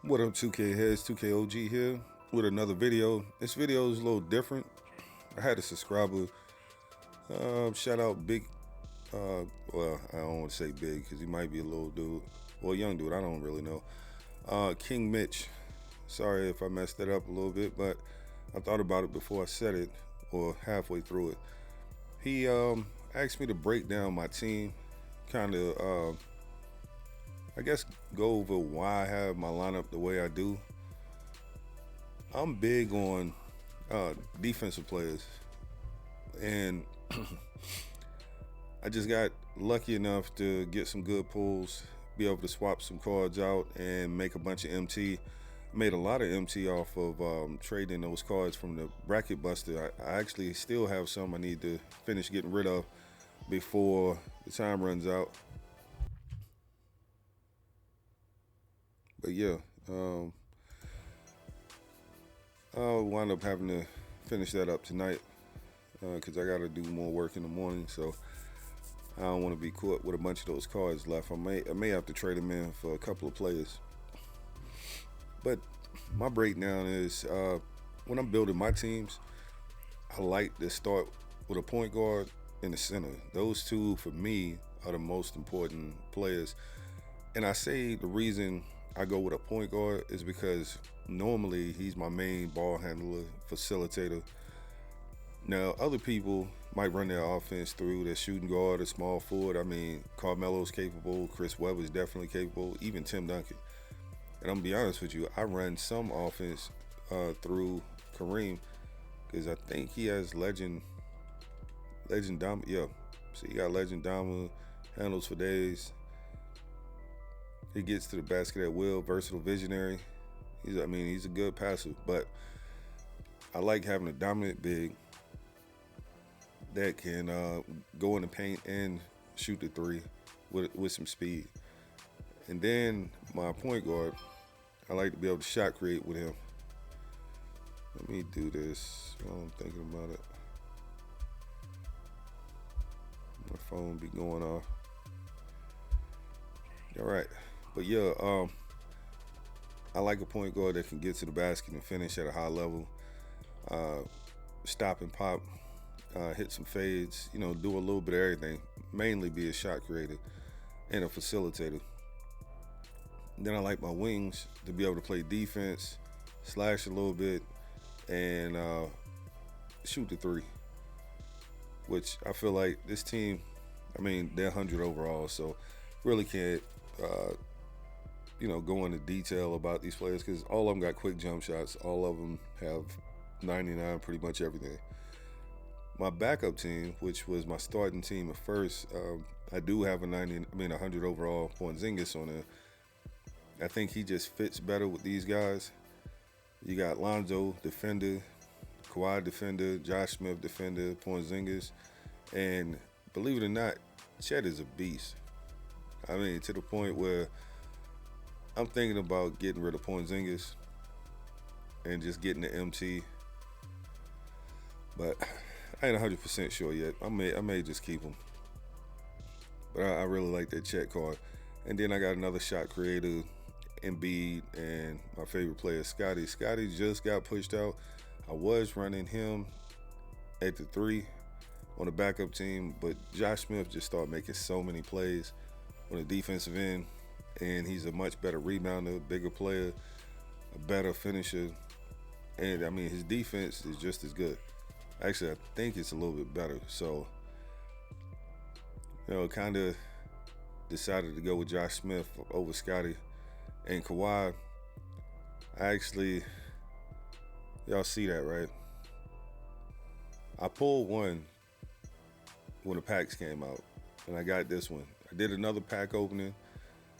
What up, 2K heads? 2K OG here with another video. This video is a little different. I had a subscriber. Shout out Big. Well, I don't want to say big because he might be a little dude. Well, young dude. I don't really know. King Mitch. Sorry if I messed that up a little bit, but I thought about it before I said it, or halfway through it. He asked me to break down my team, kind of I guess go over why I have my lineup the way I do. I'm big on defensive players, and I just got lucky enough to get some good pulls, be able to swap some cards out, and make a bunch of MT. Made a lot of MT off of trading those cards from the Bracket Buster. I actually still have some I need to finish getting rid of before the time runs out. But yeah, I'll wind up having to finish that up tonight because I got to do more work in the morning. So I don't want to be caught with a bunch of those cards left. I may have to trade them in for a couple of players. But my breakdown is when I'm building my teams, I like to start with a point guard in the center. Those two, for me, are the most important players. And I say the reason I go with a point guard is because normally he's my main ball handler, facilitator. Now, other people might run their offense through their shooting guard or small forward. I mean, Carmelo's capable, Chris Webber's definitely capable, even Tim Duncan. And I'm gonna be honest with you, I run some offense through Kareem because I think he has legend Dom. Yeah, so he got legend Dama, handles for days. He gets to the basket at will, versatile visionary. He's a good passer, but I like having a dominant big that can go in the paint and shoot the three with some speed. And then my point guard, I like to be able to shot create with him. Let me do this while I'm thinking about it. My phone be going off. All right. But yeah, I like a point guard that can get to the basket and finish at a high level, stop and pop, hit some fades, do a little bit of everything, mainly be a shot creator and a facilitator. Then I like my wings to be able to play defense, slash a little bit, and shoot the three, which I feel like this team, they're 100 overall, so really can't go into detail about these players because all of them got quick jump shots. All of them have 99, pretty much everything. My backup team, which was my starting team at first, I do have a 100 overall Porzingis on there. I think he just fits better with these guys. You got Lonzo, defender, Kawhi, defender, Josh Smith, defender, Porzingis, and believe it or not, Chet is a beast. To the point where I'm thinking about getting rid of Porzingis and just getting the MT, but I ain't 100% sure yet. I may just keep him, but I really like that Chet card. And then I got another shot creator, Embiid, and my favorite player, Scotty. Scotty just got pushed out. I was running him at the 3 on the backup team, but Josh Smith just started making so many plays on the defensive end, and he's a much better rebounder, bigger player, a better finisher, and his defense is just as good. Actually, I think it's a little bit better. So, kind of decided to go with Josh Smith over Scotty. And Kawhi, y'all see that, right? I pulled one when the packs came out, and I got this one. I did another pack opening,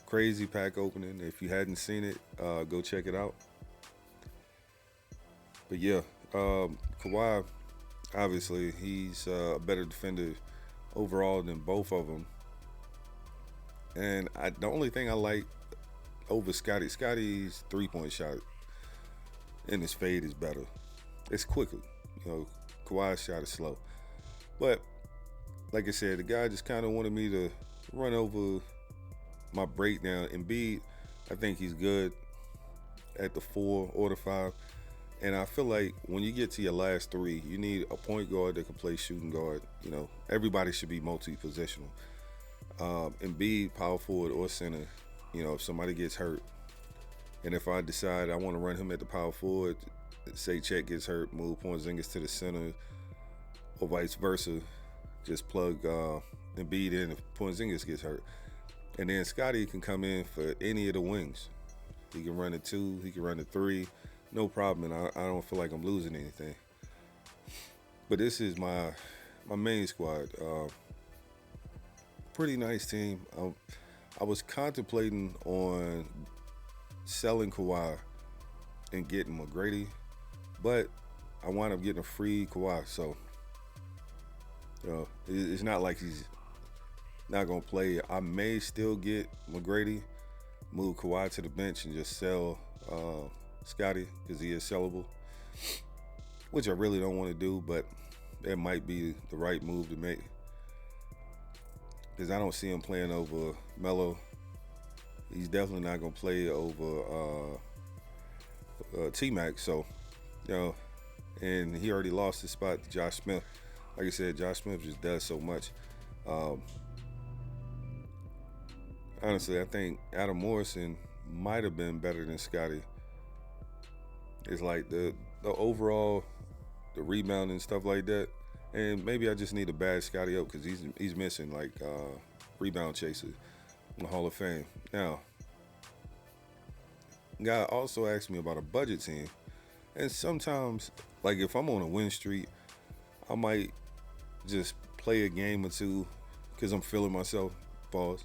crazy pack opening. If you hadn't seen it, go check it out. But yeah, Kawhi, obviously, he's a better defender overall than both of them. And the only thing I like over Scotty's three-point shot and his fade is better. It's quicker. Kawhi's shot is slow. But like I said, the guy just kind of wanted me to run over my breakdown. Embiid, I think he's good. at the 4 or the 5. And I feel like when you get to your last 3, you need a point guard that can play shooting guard. Everybody should be multi-positional. Embiid, power forward or center. If somebody gets hurt, and if I decide I want to run him at the power forward, say Chet gets hurt, move Porzingis to the center, or vice versa, just plug Embiid in if Porzingis gets hurt. And then Scotty can come in for any of the wings. He can run the 2, he can run the 3, no problem, and I don't feel like I'm losing anything. But this is my main squad. Pretty nice team. I was contemplating on selling Kawhi and getting McGrady, but I wound up getting a free Kawhi, so it's not like he's not gonna play. I may still get McGrady, move Kawhi to the bench, and just sell Scotty because he is sellable, which I really don't want to do, but that might be the right move to make because I don't see him playing over Melo. He's definitely not gonna play over T-Mac. So, and he already lost his spot to Josh Smith. Like I said, Josh Smith just does so much. Honestly, I think Adam Morrison might have been better than Scotty. It's like the overall, the rebound and stuff like that. And maybe I just need to bad Scotty up because he's missing like rebound chaser in the Hall of Fame. Now, guy also asked me about a budget team. And sometimes, like if I'm on a win streak, I might just play a game or two because I'm feeling myself, pause.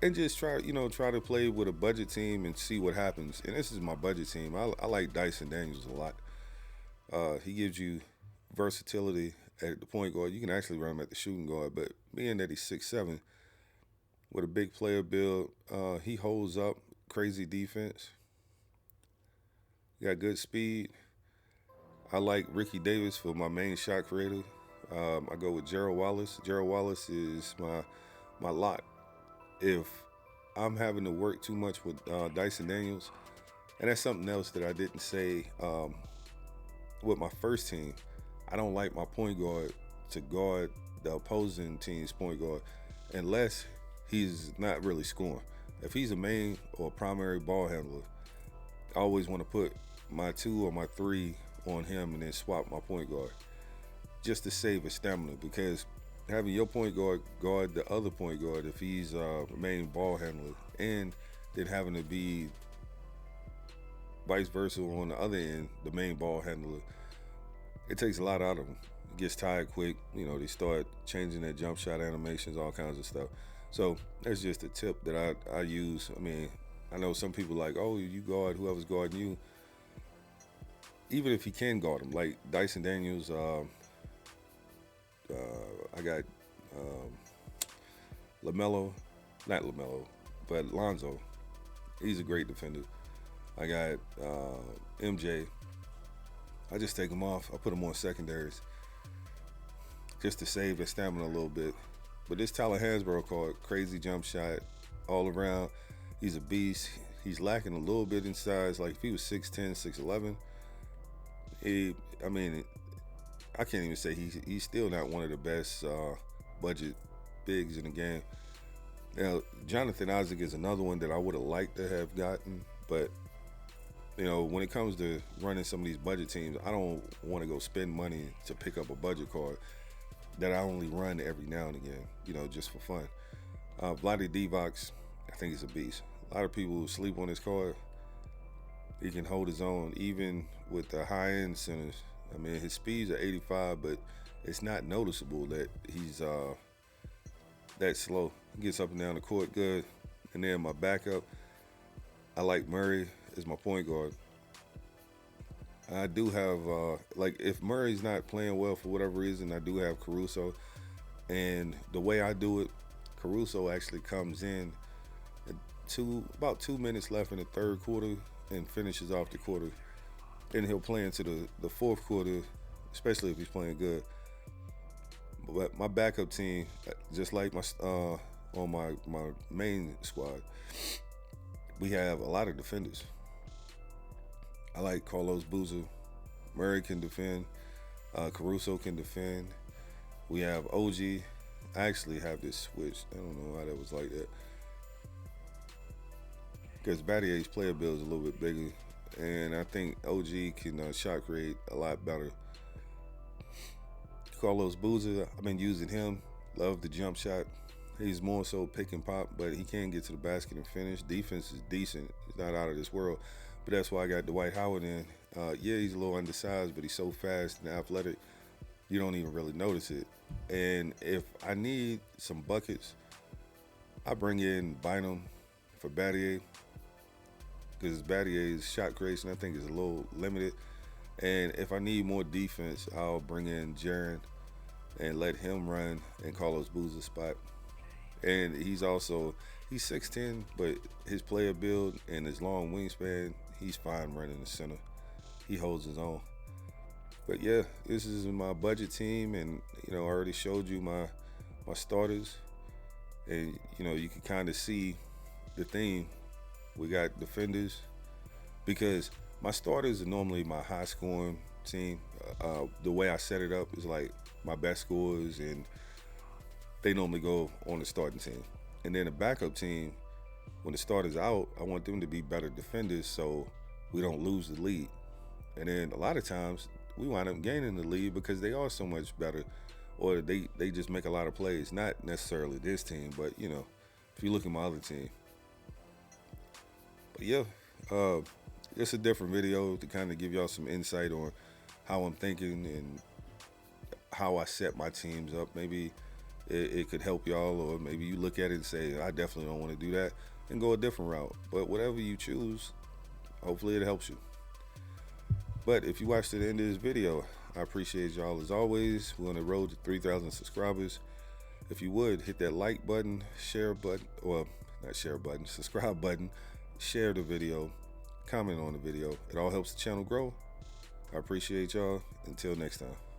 And just try to play with a budget team and see what happens. And this is my budget team. I like Dyson Daniels a lot. He gives you versatility at the point guard. You can actually run him at the shooting guard, but being that he's 6'7", with a big player build, he holds up, crazy defense. Got good speed. I like Ricky Davis for my main shot creator. I go with Gerald Wallace. Gerald Wallace is my lot. If I'm having to work too much with Dyson Daniels, and that's something else that I didn't say with my first team, I don't like my point guard to guard the opposing team's point guard unless he's not really scoring. If he's a main or a primary ball handler, I always want to put my 2 or my 3 on him and then swap my point guard just to save his stamina, because having your point guard guard the other point guard if he's a main ball handler, and then having to be vice versa on the other end, the main ball handler, it takes a lot out of them. It gets tired quick. They start changing their jump shot animations, all kinds of stuff. So that's just a tip that I use. I mean, I know some people like, oh, you guard whoever's guarding you. Even if you can guard them, like Dyson Daniels, I got not LaMelo, but Lonzo. He's a great defender. I got MJ. I just take him off. I put him on secondaries just to save their stamina a little bit. But this Tyler Hansbrough card, crazy jump shot all around. He's a beast. He's lacking a little bit in size. Like if he was 6'10", 6'11", I can't even say he's still not one of the best budget bigs in the game. Now, Jonathan Isaac is another one that I would have liked to have gotten, but when it comes to running some of these budget teams, I don't want to go spend money to pick up a budget card that I only run every now and again, just for fun. Vlade Divac, I think he's a beast. A lot of people sleep on his card. He can hold his own, even with the high-end centers. I mean, his speeds are 85, but it's not noticeable that he's that slow. He gets up and down the court good. And then my backup, I like Murray as my point guard. I do have, if Murray's not playing well for whatever reason, I do have Caruso. And the way I do it, Caruso actually comes in about 2 minutes left in the third quarter and finishes off the quarter. And he'll play into the fourth quarter, especially if he's playing good. But my backup team, just like my on my main squad, we have a lot of defenders. I like Carlos Boozer. Murray can defend. Caruso can defend. We have OG. I actually have this switch. I don't know why that was like that. Because Battier's player build is a little bit bigger. And I think OG can shot create a lot better. Carlos Boozer, I've been using him. Love the jump shot. He's more so pick and pop, but he can get to the basket and finish. Defense is decent. It's not out of this world. But that's why I got Dwight Howard in. Yeah, he's a little undersized, but he's so fast and athletic, you don't even really notice it. And if I need some buckets, I bring in Bynum for Battier, because Battier's shot creation, I think, is a little limited. And if I need more defense, I'll bring in Jaren and let him run in Carlos Boozer's spot. And he's 6'10", but his player build and his long wingspan, he's fine running the center. He holds his own. But yeah, this is my budget team, and I already showed you my starters, and you can kind of see the theme. We got defenders, because my starters are normally my high scoring team. The way I set it up is like my best scorers, and they normally go on the starting team. And then the backup team, when the starter's out, I want them to be better defenders so we don't lose the lead. And then a lot of times we wind up gaining the lead because they are so much better, or they just make a lot of plays. Not necessarily this team, but if you look at my other team. But yeah, it's a different video to kind of give y'all some insight on how I'm thinking and how I set my teams up. Maybe it could help y'all, or maybe you look at it and say, I definitely don't want to do that, and go a different route. But whatever you choose, hopefully it helps you. But if you watched to the end of this video, I appreciate y'all as always. We're on the road to 3,000 subscribers. If you would, hit that like button, share button, or not share button, subscribe button, share the video, comment on the video. It all helps the channel grow. I appreciate y'all. Until next time.